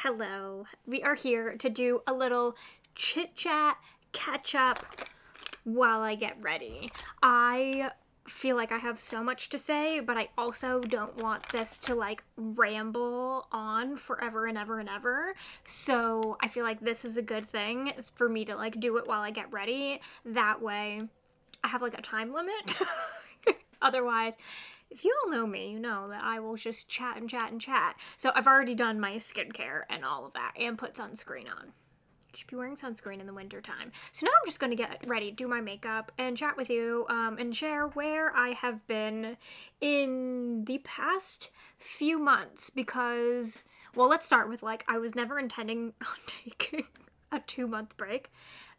Hello. We are here to do a little chit chat, catch up while I get ready. I feel like I have so much to say, but I also don't want this to ramble on forever and ever and ever. So I feel like this is a good thing for me to do it while I get ready. That way I have a time limit. Otherwise, if you all know me, you know that I will just chat and chat and chat. So I've already done my skincare and all of that and put sunscreen on. Should be wearing sunscreen in the winter time. So now I'm just going to get ready, do my makeup, and chat with you and share where I have been in the past few months because, well, let's start with I was never intending on taking a 2-month break.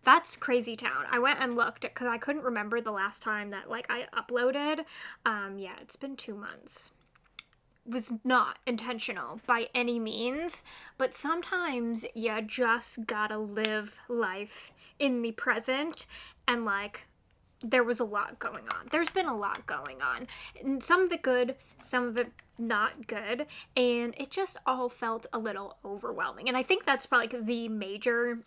That's crazy town. I went and looked because I couldn't remember the last time that I uploaded. Yeah, it's been 2 months. It was not intentional by any means, but sometimes you just gotta live life in the present, and there was a lot going on. There's been a lot going on. And some of it good, some of it not good, and it just all felt a little overwhelming. And I think that's probably the major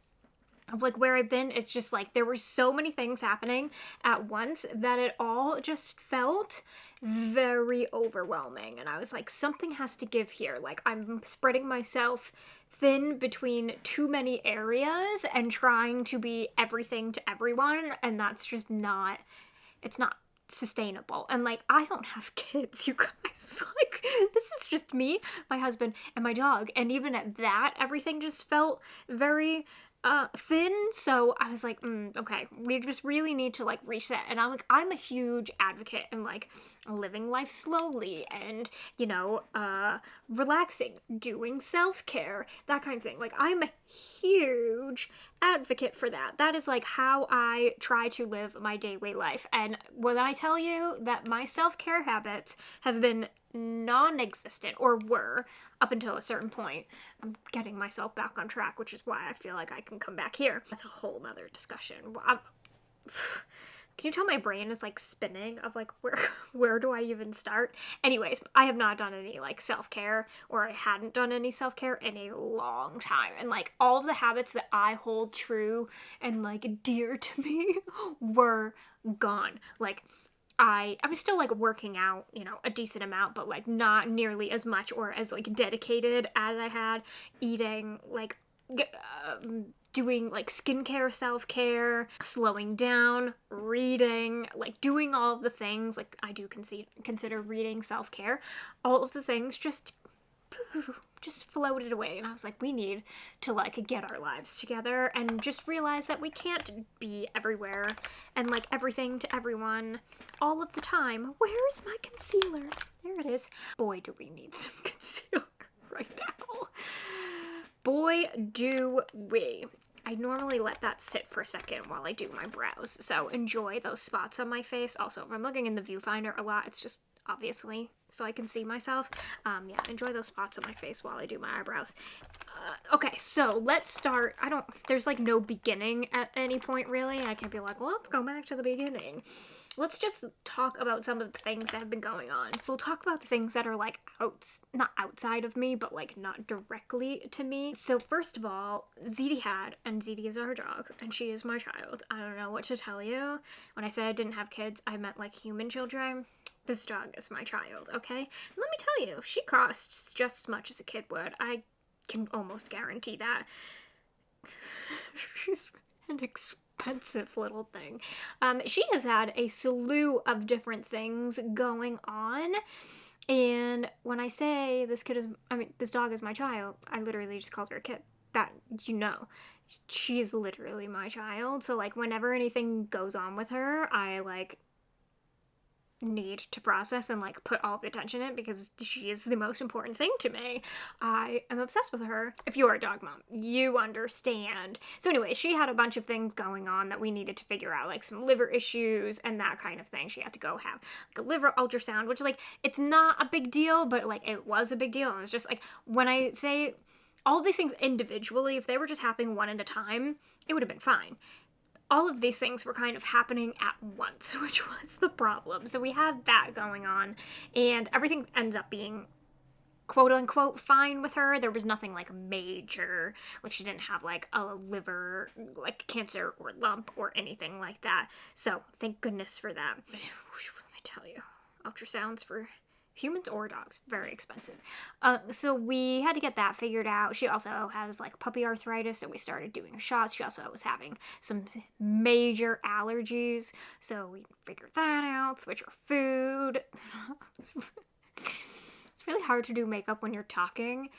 of where I've been is just there were so many things happening at once that it all just felt very overwhelming. And I was like, something has to give here. I'm spreading myself thin between too many areas and trying to be everything to everyone, and that's just it's not sustainable. And I don't have kids, you guys. This is just me, my husband, and my dog, and even at that, everything just felt very thin. So I was like, okay, we just really need to reset. And I'm a huge advocate in living life slowly and relaxing, doing self-care, that kind of thing. I'm a huge advocate for that. That is how I try to live my daily life. And when I tell you that my self-care habits have been non-existent, or were up until a certain point, I'm getting myself back on track, which is why I feel like I can come back here. That's a whole nother discussion. Can you tell my brain is spinning of where do I even start? Anyways, I have not done any self-care, or I hadn't done any self-care in a long time. And all of the habits that I hold true and dear to me were gone. I was still working out, a decent amount, but not nearly as much or as dedicated as I had. Eating, doing skincare, self-care, slowing down, reading, doing all of the things. I do consider reading self-care. All of the things just floated away, and I was like, we need to get our lives together and just realize that we can't be everywhere and everything to everyone all of the time. Where's my concealer? There it is. Boy, do we need some concealer right now. Boy, do we. I normally let that sit for a second while I do my brows, so enjoy those spots on my face. Also, if I'm looking in the viewfinder a lot, it's just obviously so I can see myself. Yeah, enjoy those spots on my face while I do my eyebrows. Okay, so let's start. There's no beginning at any point, really. I can't be well, let's go back to the beginning. Let's just talk about some of the things that have been going on. We'll talk about the things that are not outside of me, but not directly to me. So first of all, Zeddy is our dog, and she is my child. I don't know what to tell you. When I said I didn't have kids, I meant human children. This dog is my child, okay? And let me tell you, she costs just as much as a kid would. I can almost guarantee that. She's an expensive little thing. She has had a slew of different things going on. And when I say this dog is my child, I literally just called her a kid. That, she's literally my child. So whenever anything goes on with her, I need to process and put all the attention in, because she is the most important thing to me. I am obsessed with her. If you're a dog mom, you understand. So anyway, she had a bunch of things going on that we needed to figure out, some liver issues and that kind of thing. She had to go have a liver ultrasound, which it's not a big deal, but it was a big deal. And it was just when I say all of these things individually, if they were just happening one at a time, it would have been fine. All of these things were kind of happening at once, which was the problem. So we had that going on, and everything ends up being quote unquote fine with her. There was nothing like major, like she didn't have like a liver like cancer or lump or anything like that. So thank goodness for that. Let me tell you, ultrasounds for humans or dogs, very expensive. So we had to get that figured out. She also has like puppy arthritis, so we started doing shots. She also was having some major allergies, so we figured that out. Switch her food. It's really hard to do makeup when you're talking.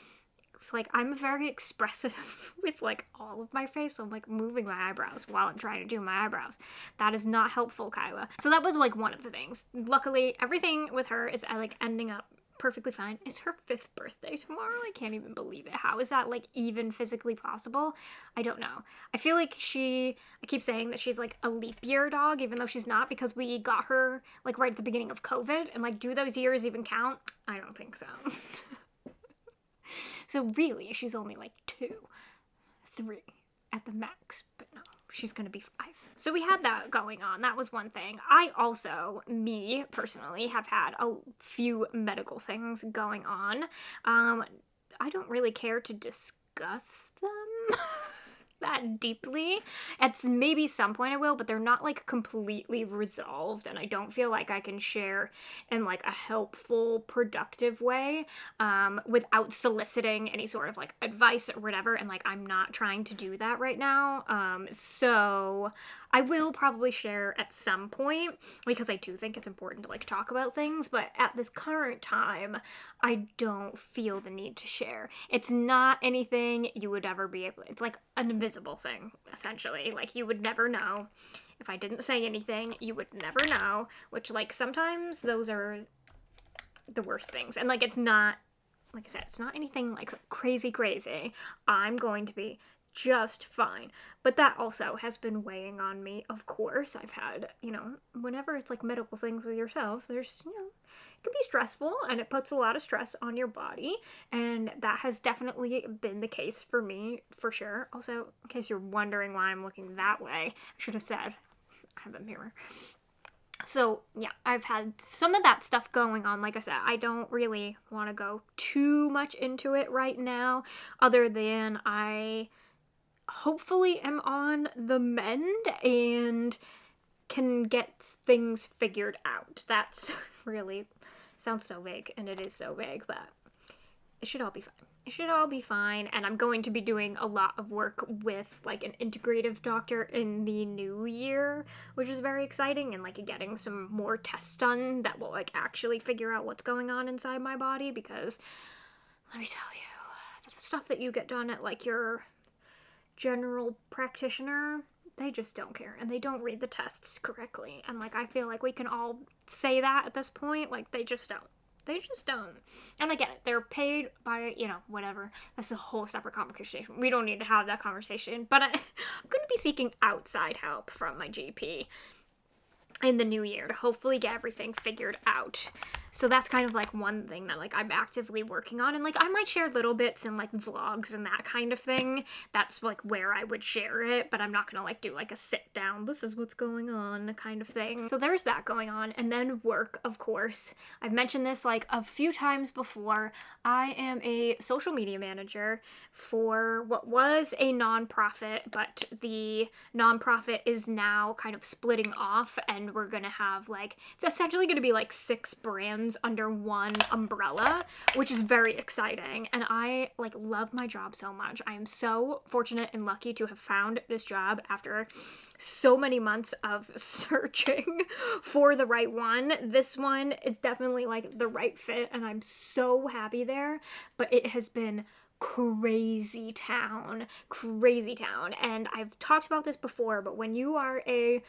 It's like I'm very expressive with like all of my face, so I'm like moving my eyebrows while I'm trying to do my eyebrows. That is not helpful, Kyla. So that was like one of the things. Luckily, everything with her is like ending up perfectly fine. It's her 5th birthday tomorrow. I can't even believe it. How is that like even physically possible? I don't know. I feel like I keep saying that she's like a leap year dog, even though she's not, because we got her like right at the beginning of COVID, and like, do those years even count? I don't think so. So really, she's only like 2, 3 at the max, but no, she's gonna be 5. So we had that going on. That was one thing. I also, me personally, have had a few medical things going on. I don't really care to discuss them that deeply. At maybe some point I will, but they're not like completely resolved, and I don't feel like I can share in like a helpful, productive way without soliciting any sort of like advice or whatever, and like I'm not trying to do that right now. So I will probably share at some point, because I do think it's important to like talk about things, but at this current time I don't feel the need to share. It's not anything you would ever be able, it's like an invisible thing, essentially. Like, you would never know. If I didn't say anything, you would never know, which like sometimes those are the worst things. And like, it's not, like I said, it's not anything like crazy. I'm going to be just fine. But that also has been weighing on me, of course. I've had, whenever it's like medical things with yourself, there's, it can be stressful, and it puts a lot of stress on your body, and that has definitely been the case for me, for sure. Also, in case you're wondering why I'm looking that way, I should have said I have a mirror. So yeah, I've had some of that stuff going on. Like I said, I don't really want to go too much into it right now, other than I hopefully am on the mend and can get things figured out. That's really sounds so vague, and it is so vague, but it should all be fine. It should all be fine, and I'm going to be doing a lot of work with like an integrative doctor in the new year, which is very exciting, and like getting some more tests done that will like actually figure out what's going on inside my body, because let me tell you, the stuff that you get done at like your general practitioner, they just don't care, and they don't read the tests correctly, and like I feel like we can all say that at this point. Like, they just don't. And I get it, they're paid by, whatever. That's a whole separate conversation. We don't need to have that conversation, but I'm going to be seeking outside help from my GP in the new year to hopefully get everything figured out. So that's kind of like one thing that like I'm actively working on, and like I might share little bits in like vlogs and that kind of thing. That's like where I would share it, but I'm not gonna like do like a sit down, this is what's going on kind of thing. So there's that going on. And then work, of course. I've mentioned this like a few times before. I am a social media manager for what was a nonprofit, but the nonprofit is now kind of splitting off, and we're gonna have like, it's essentially gonna be like 6 brands under one umbrella, which is very exciting, and I like love my job so much. I am so fortunate and lucky to have found this job after so many months of searching for the right one. This one is definitely like the right fit, and I'm so happy there, but it has been crazy town, and I've talked about this before, but when you are a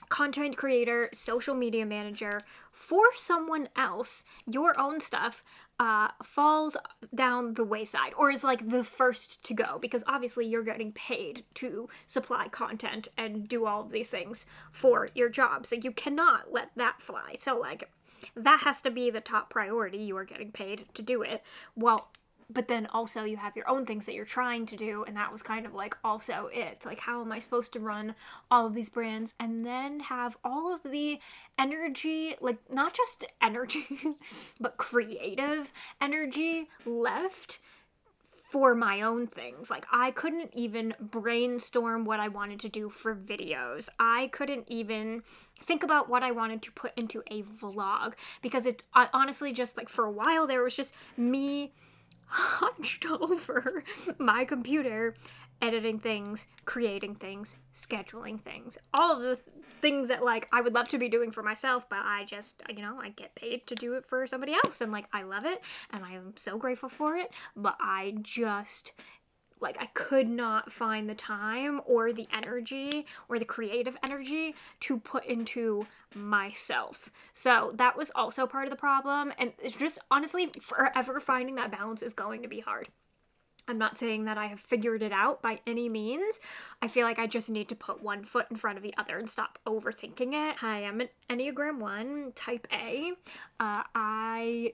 content creator, social media manager for someone else, your own stuff falls down the wayside, or is like the first to go, because obviously you're getting paid to supply content and do all of these things for your job, so you cannot let that fly. So like, that has to be the top priority. You are getting paid to do it. Well, But then also you have your own things that you're trying to do, and that was kind of like also it. Like, how am I supposed to run all of these brands and then have all of the energy, like not just energy, but creative energy left for my own things. Like, I couldn't even brainstorm what I wanted to do for videos. I couldn't even think about what I wanted to put into a vlog, because it honestly just like for a while there was just me hunched over my computer, editing things, creating things, scheduling things, all of the things that like I would love to be doing for myself, but I just, I get paid to do it for somebody else, and like I love it and I am so grateful for it, but I just like I could not find the time or the energy or the creative energy to put into myself. So that was also part of the problem, and it's just honestly forever finding that balance is going to be hard. I'm not saying that I have figured it out by any means. I feel like I just need to put one foot in front of the other and stop overthinking it. I am an Enneagram 1, type A. I'm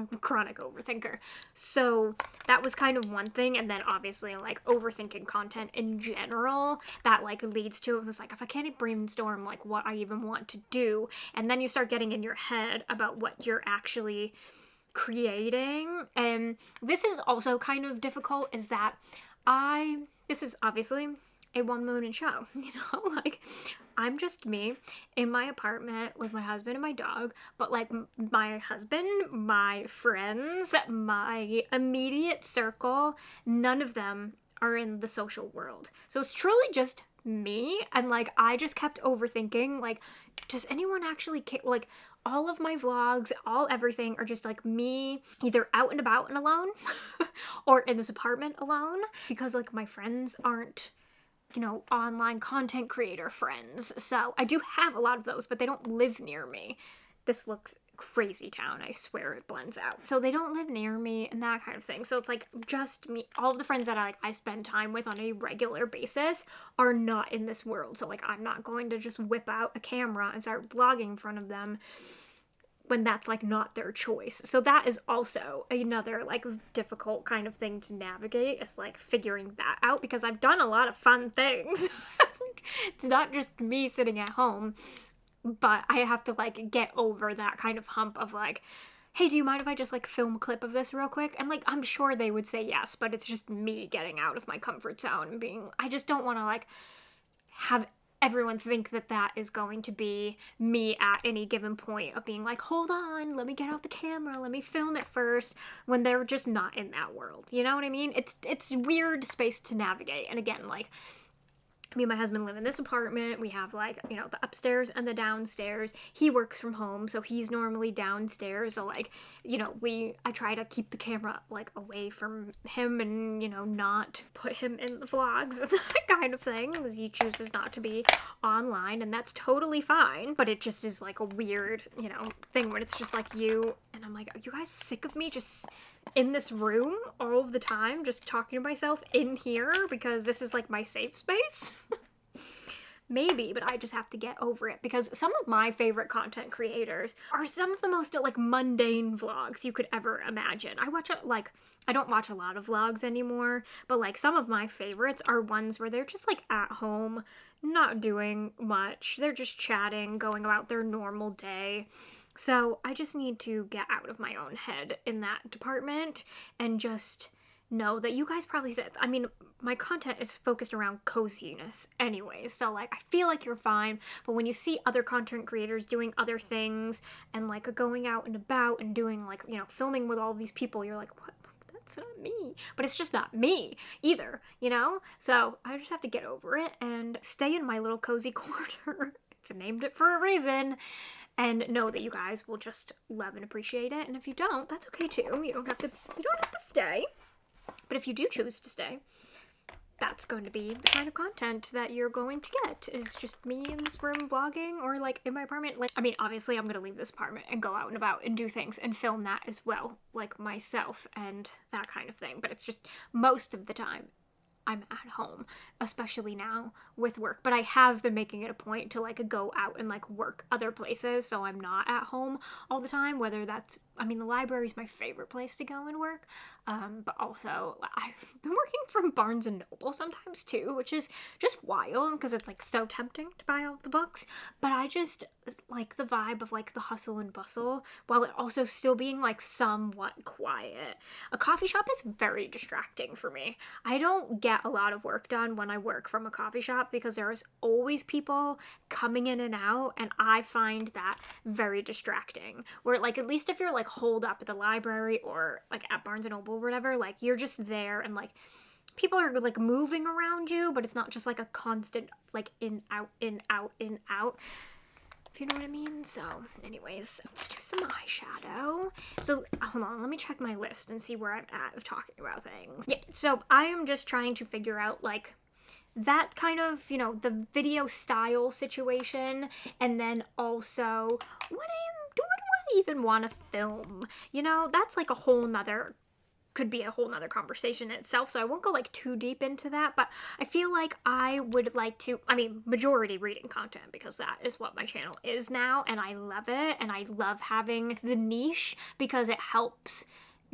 a chronic overthinker. So that was kind of one thing. And then obviously like overthinking content in general, that like leads to, it was like, if I can't brainstorm like what I even want to do, and then you start getting in your head about what you're actually creating. And this is also kind of difficult, is that this is obviously a one-woman show, like I'm just me in my apartment with my husband and my dog, but like my husband, my friends, my immediate circle, none of them are in the social world. So it's truly just me, and like I just kept overthinking, like, does anyone actually care? Like, all of my vlogs, everything are just like me either out and about and alone or in this apartment alone, because like my friends aren't, online content creator friends. So I do have a lot of those, but they don't live near me. This looks crazy town, I swear it blends out. So they don't live near me and that kind of thing. So it's like just me. All of the friends that I spend time with on a regular basis are not in this world. So like I'm not going to just whip out a camera and start vlogging in front of them when that's like not their choice. So that is also another like difficult kind of thing to navigate, is like figuring that out, because I've done a lot of fun things. It's not just me sitting at home, but I have to like get over that kind of hump of like, hey, do you mind if I just like film a clip of this real quick? And like, I'm sure they would say yes, but it's just me getting out of my comfort zone and being, I just don't want to like have everyone think that that is going to be me at any given point of being like, hold on, let me get out the camera, let me film it first, when they're just not in that world. You know what I mean? It's weird space to navigate. And again, like, me and my husband live in this apartment. We have like, the upstairs and the downstairs. He works from home, so he's normally downstairs. So like, I try to keep the camera like away from him and, not put him in the vlogs and that kind of thing, because he chooses not to be online, and that's totally fine. But it just is like a weird, thing when it's just like you, and I'm like, are you guys sick of me just in this room all of the time, just talking to myself in here because this is like my safe space? Maybe, but I just have to get over it, because some of my favorite content creators are some of the most like mundane vlogs you could ever imagine. I don't watch a lot of vlogs anymore, but like some of my favorites are ones where they're just like at home, not doing much. They're just chatting, going about their normal day. So I just need to get out of my own head in that department and just know that you guys probably, my content is focused around coziness anyways. So like, I feel like you're fine. But when you see other content creators doing other things and like going out and about and doing like, filming with all these people, you're like, what? That's not me. But it's just not me either, So I just have to get over it and stay in my little cozy corner. It's named it for a reason. And know that you guys will just love and appreciate it. And if you don't, that's okay too. You don't have to stay. But if you do choose to stay, that's going to be the kind of content that you're going to get, is just me in this room vlogging, or like in my apartment. Like, obviously I'm going to leave this apartment and go out and about and do things and film that as well, like myself and that kind of thing. But it's just most of the time I'm at home, especially now with work. But I have been making it a point to like go out and like work other places, so I'm not at home all the time, whether that's, I mean, the library is my favorite place to go and work, but also I've been working from Barnes and Noble sometimes too, which is just wild because it's like so tempting to buy all the books, but I just like the vibe of like the hustle and bustle while it also still being like somewhat quiet. A coffee shop is very distracting for me. I don't get a lot of work done when I work from a coffee shop because there's always people coming in and out, and I find that very distracting. Where like at least if you're like holed up at the library or like at Barnes and Noble or whatever, like you're just there and like people are like moving around you, but it's not just like a constant like in out in out in out, if you know what I mean. So anyways, let's do some eyeshadow. So hold on, let me check my list and see where I'm at of talking about things. Yeah, so I am just trying to figure out like that kind of, you know, the video style situation, and then also do I even want to film? You know, that's like a whole nother, could be a whole nother conversation in itself, so I won't go like too deep into that, but I feel like I would like to, I mean, majority reading content, because that is what my channel is now, and I love it, and I love having the niche because it helps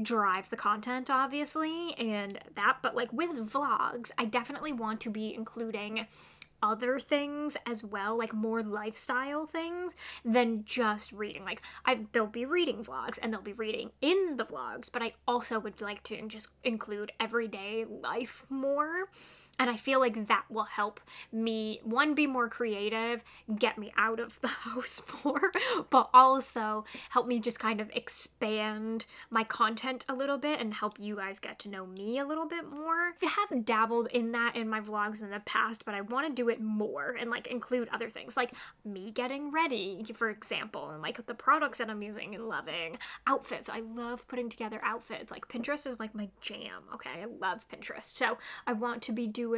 drive the content, obviously, and that, but like with vlogs, I definitely want to be including other things as well, like more lifestyle things than just reading. Like there'll be reading vlogs and there'll be reading in the vlogs, but I also would like to just include everyday life more. And I feel like that will help me, one, be more creative, get me out of the house more, but also help me just kind of expand my content a little bit and help you guys get to know me a little bit more. I have dabbled in that in my vlogs in the past, but I want to do it more and like include other things like me getting ready, for example, and like the products that I'm using and loving. Outfits. I love putting together outfits. Like Pinterest is like my jam, okay? I love Pinterest. So I want to be doing,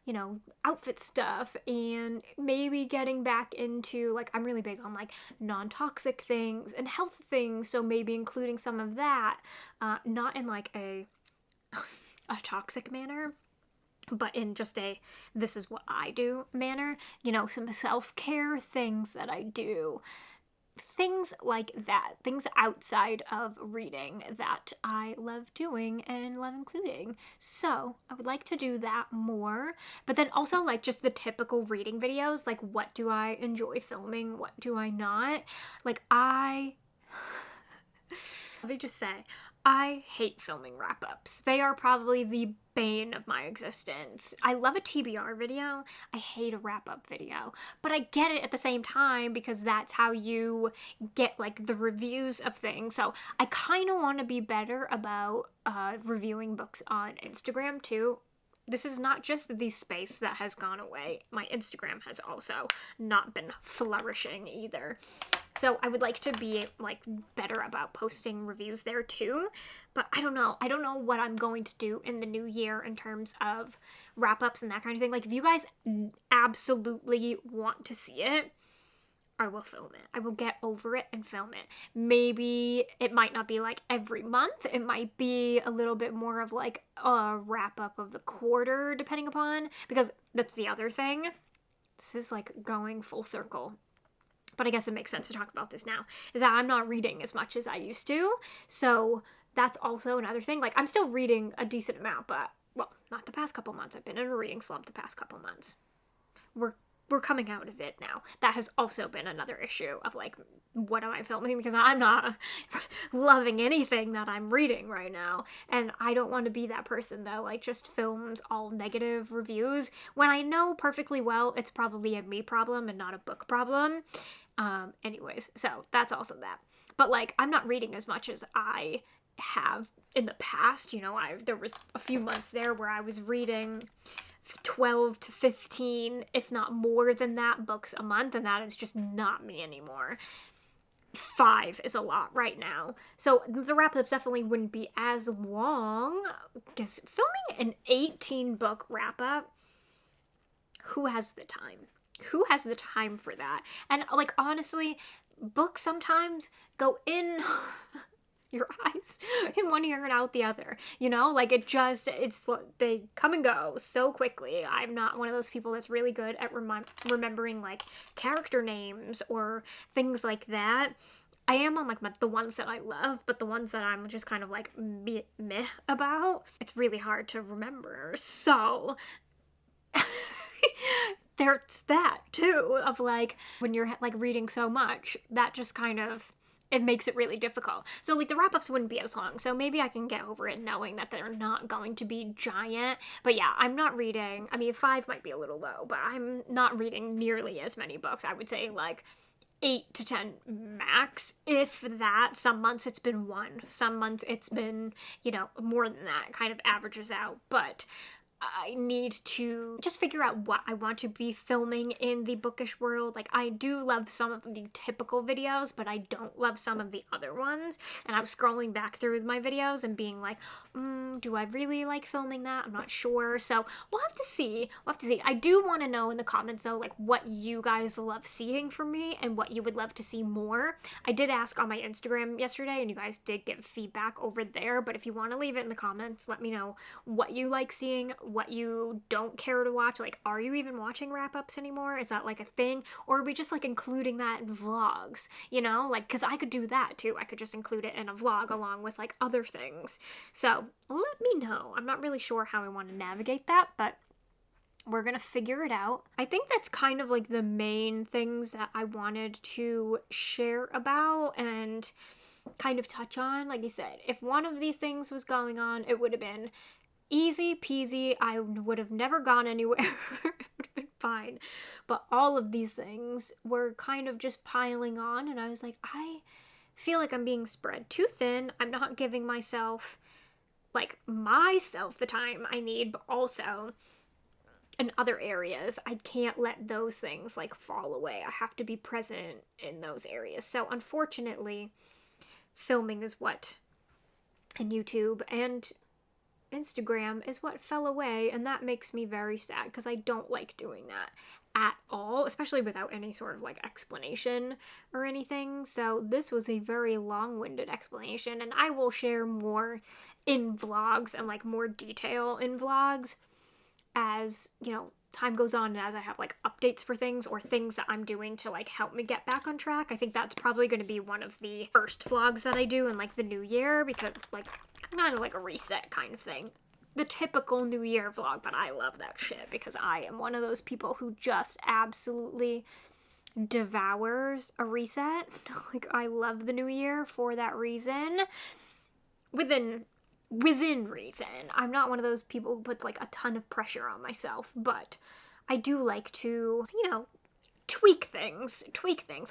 you know, outfit stuff, and maybe getting back into like, I'm really big on like non-toxic things and health things, so maybe including some of that, not in like a toxic manner, but in just a this is what I do manner, you know, some self-care things that I do. Things like that, things outside of reading that I love doing and love including. So I would like to do that more, but then also like just the typical reading videos, like what do I enjoy filming, what do I not? Like let me just say, I hate filming wrap-ups. They are probably the bane of my existence. I love a TBR video. I hate a wrap-up video. But I get it at the same time because that's how you get like the reviews of things. So I kind of want to be better about reviewing books on Instagram too. This is not just the space that has gone away. My Instagram has also not been flourishing either. So I would like to be like better about posting reviews there too. But I don't know. I don't know what I'm going to do in the new year in terms of wrap-ups and that kind of thing. Like if you guys absolutely want to see it, I will film it. I will get over it and film it. Maybe it might not be like every month. It might be a little bit more of like a wrap up of the quarter, depending upon, because that's the other thing. This is like going full circle, but I guess it makes sense to talk about this now, is that I'm not reading as much as I used to. So that's also another thing. Like I'm still reading a decent amount, but well, not the past couple months. I've been in a reading slump the past couple months. We're coming out of it now. That has also been another issue of like, what am I filming? Because I'm not loving anything that I'm reading right now. And I don't want to be that person that like just films all negative reviews when I know perfectly well it's probably a me problem and not a book problem. Anyways, so that's also that. But like, I'm not reading as much as I have in the past. You know, there was a few months there where I was reading 12 to 15, if not more than that, books a month, and that is just not me anymore. 5 is a lot right now. So the wrap-ups definitely wouldn't be as long, because filming an 18-book wrap-up, who has the time? Who has the time for that? And like, honestly, books sometimes go in your eyes in one ear and out the other, you know? Like, they come and go so quickly. I'm not one of those people that's really good at remembering, like, character names or things like that. I am on, like, the ones that I love, but the ones that I'm just kind of, like, meh about, it's really hard to remember. So there's that too, of like, when you're like reading so much, that just kind of, it makes it really difficult. So like the wrap-ups wouldn't be as long, so maybe I can get over it knowing that they're not going to be giant. But yeah, I'm not reading, I mean 5 might be a little low, but I'm not reading nearly as many books. I would say like 8 to 10 max, if that. Some months it's been 1, some months it's been, you know, more than that. It kind of averages out. But I need to just figure out what I want to be filming in the bookish world. Like, I do love some of the typical videos, but I don't love some of the other ones. And I was scrolling back through my videos and being like, do I really like filming that? I'm not sure. So we'll have to see. I do want to know in the comments though, like, what you guys love seeing from me and what you would love to see more. I did ask on my Instagram yesterday and you guys did give feedback over there, but if you want to leave it in the comments, let me know what you like seeing, what you don't care to watch. Like, are you even watching wrap-ups anymore? Is that like a thing? Or are we just like including that in vlogs, you know? Like, because I could do that too. I could just include it in a vlog along with like other things. So let me know. I'm not really sure how I want to navigate that, but we're gonna figure it out. I think that's kind of like the main things that I wanted to share about and kind of touch on. Like you said, if one of these things was going on, it would have been easy peasy. I would have never gone anywhere. It would have been fine. But all of these things were kind of just piling on, and I was like, I feel like I'm being spread too thin. I'm not giving myself the time I need, but also in other areas, I can't let those things like fall away. I have to be present in those areas. So unfortunately, filming is what, and YouTube and Instagram is what fell away, and that makes me very sad because I don't like doing that at all, especially without any sort of like explanation or anything. So this was a very long-winded explanation, and I will share more in vlogs and like more detail in vlogs as, you know, time goes on and as I have like updates for things or things that I'm doing to like help me get back on track. I think that's probably going to be one of the first vlogs that I do in like the new year, because like kind of like a reset kind of thing. The typical New Year vlog, but I love that shit because I am one of those people who just absolutely devours a reset. Like, I love the New Year for that reason. Within reason. I'm not one of those people who puts like a ton of pressure on myself, but I do like to, you know, tweak things.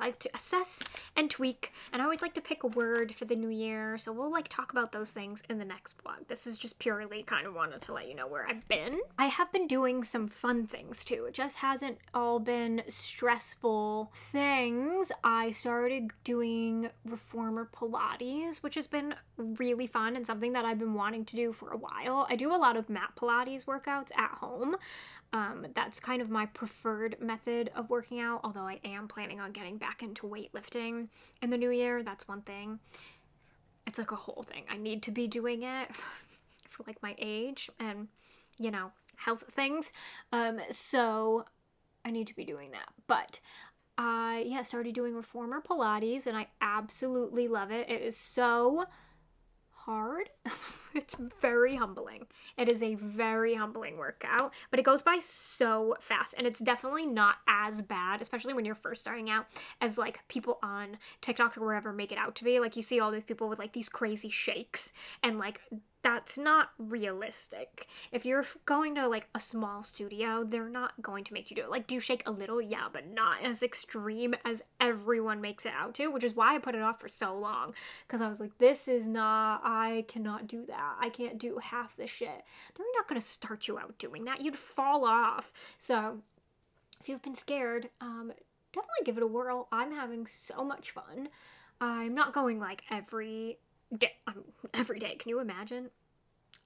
I like to assess and tweak, and I always like to pick a word for the new year, so we'll like talk about those things in the next vlog. This is just purely kind of wanted to let you know where I've been. I have been doing some fun things too. It just hasn't all been stressful things. I started doing reformer Pilates, which has been really fun and something that I've been wanting to do for a while. I do a lot of mat Pilates workouts at home. That's kind of my preferred method of working out, although I am planning on getting back into weightlifting in the new year. That's one thing. It's like a whole thing. I need to be doing it for like my age and, you know, health things. So I need to be doing that. But I started doing reformer Pilates, and I absolutely love it. It is so hard. It's very humbling. It is a very humbling workout, but it goes by so fast, and it's definitely not as bad, especially when you're first starting out, as like people on TikTok or wherever make it out to be. Like, you see all these people with like these crazy shakes, and like that's not realistic. If you're going to like a small studio, they're not going to make you do it. Like, do you shake a little? Yeah, but not as extreme as everyone makes it out to, which is why I put it off for so long, because I was like, I cannot do that. I can't do half the shit. They're not going to start you out doing that. You'd fall off. So if you've been scared, definitely give it a whirl. I'm having so much fun. I'm not going like every day. Can you imagine?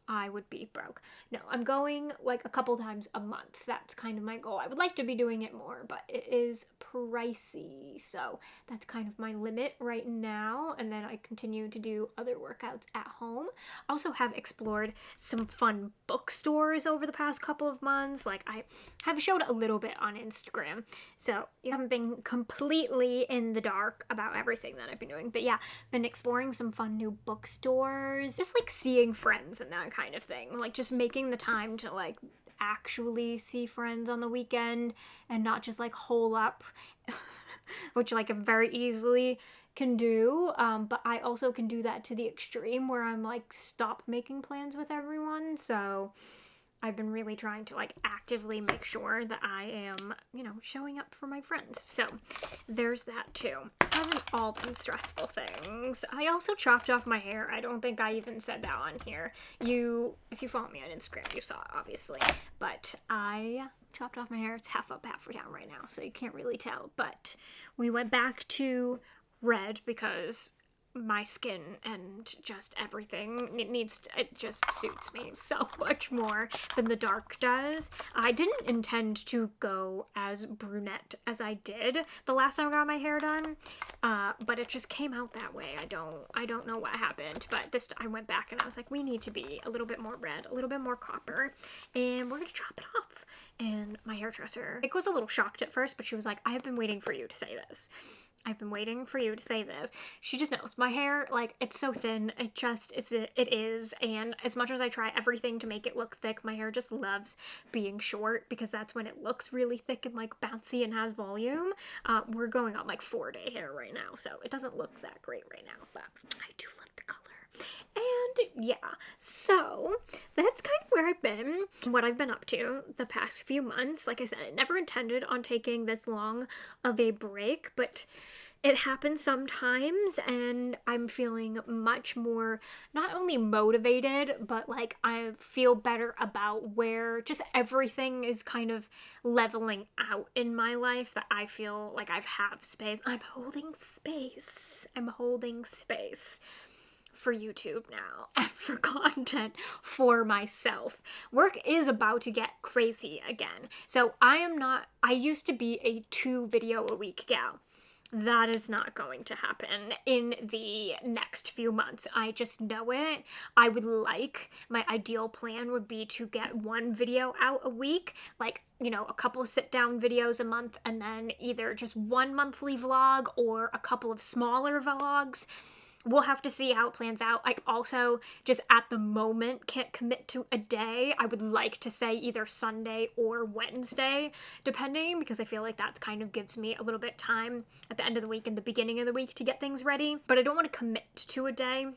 I would be broke. No, I'm going like a couple times a month. That's kind of my goal. I would like to be doing it more, but it is pricey. So that's kind of my limit right now. And then I continue to do other workouts at home. Also have explored some fun bookstores over the past couple of months. Like I have showed a little bit on Instagram. So you haven't been completely in the dark about everything that I've been doing. But yeah, been exploring some fun new bookstores. Just like seeing friends and that kind of thing, like just making the time to like actually see friends on the weekend and not just like hole up, which like I very easily can do, but I also can do that to the extreme where I'm like stop making plans with everyone. So I've been really trying to like actively make sure that I am, you know, showing up for my friends. So there's that too. It hasn't all been stressful things. I also chopped off my hair. I don't think I even said that on here. If you follow me on Instagram, you saw it obviously, but I chopped off my hair. It's half up, half down right now, so you can't really tell, but we went back to red because my skin and just everything, it just suits me so much more than the dark does. I didn't intend to go as brunette as I did the last time I got my hair done, but it just came out that way. I don't know what happened, but I went back and I was like, we need to be a little bit more red, a little bit more copper, and we're gonna chop it off. And my hairdresser, was a little shocked at first, but she was like, I have been waiting for you to say this. I've been waiting for you to say this. She just knows. My hair, like, it's so thin. It is. And as much as I try everything to make it look thick, my hair just loves being short because that's when it looks really thick and, like, bouncy and has volume. We're going on, like, 4-day hair right now, so it doesn't look that great right now, but I do love the color. And yeah, so that's kind of where I've been, what I've been up to the past few months. Like I said, I never intended on taking this long of a break, but it happens sometimes, and I'm feeling much more, not only motivated, but like I feel better about where just everything is kind of leveling out in my life, that I feel like I have space. I'm holding space for YouTube now and for content for myself. Work is about to get crazy again. So I used to be a 2-video-a-week gal. That is not going to happen in the next few months. I just know it. My ideal plan would be to get 1 video out a week, like, you know, a couple of sit-down videos a month, and then either just 1 monthly vlog or a couple of smaller vlogs. We'll have to see how it plans out. I also, just at the moment, can't commit to a day. I would like to say either Sunday or Wednesday, depending, because I feel like that kind of gives me a little bit of time at the end of the week and the beginning of the week to get things ready. But I don't want to commit to a day.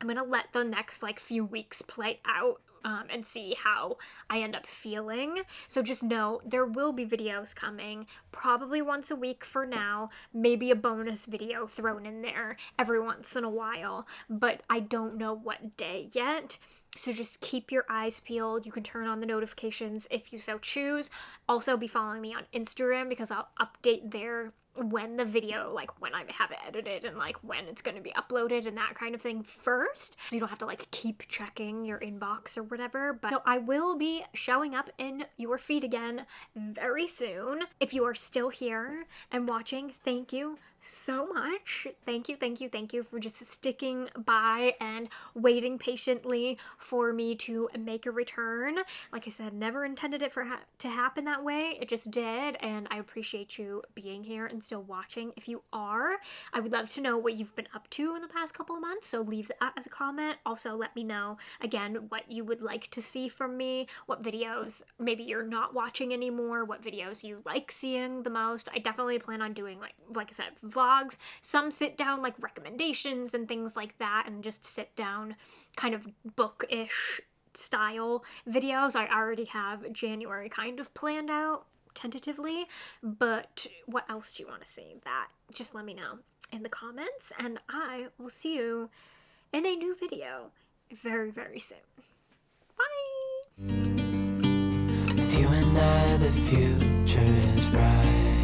I'm going to let the next, like, few weeks play out and see how I end up feeling. So just know there will be videos coming, probably once a week for now, maybe a bonus video thrown in there every once in a while, but I don't know what day yet. So just keep your eyes peeled. You can turn on the notifications if you so choose. Also be following me on Instagram because I'll update there when the video, like when I have it edited and like when it's going to be uploaded and that kind of thing first. So you don't have to like keep checking your inbox or whatever. But so I will be showing up in your feed again very soon. If you are still here and watching, thank you so much. Thank you for just sticking by and waiting patiently for me to make a return. Like I said, never intended it to happen that way. It just did, and I appreciate you being here and still watching. If you are, I would love to know what you've been up to in the past couple of months, so leave that as a comment. Also, let me know, again, what you would like to see from me, what videos maybe you're not watching anymore, what videos you like seeing the most. I definitely plan on doing, like I said, vlogs, some sit down like recommendations and things like that, and just sit down kind of book-ish style videos. I already have January kind of planned out tentatively, but what else do you want to see? That just let me know in the comments, and I will see you in a new video very, very soon. Bye! With you and I, the future is bright.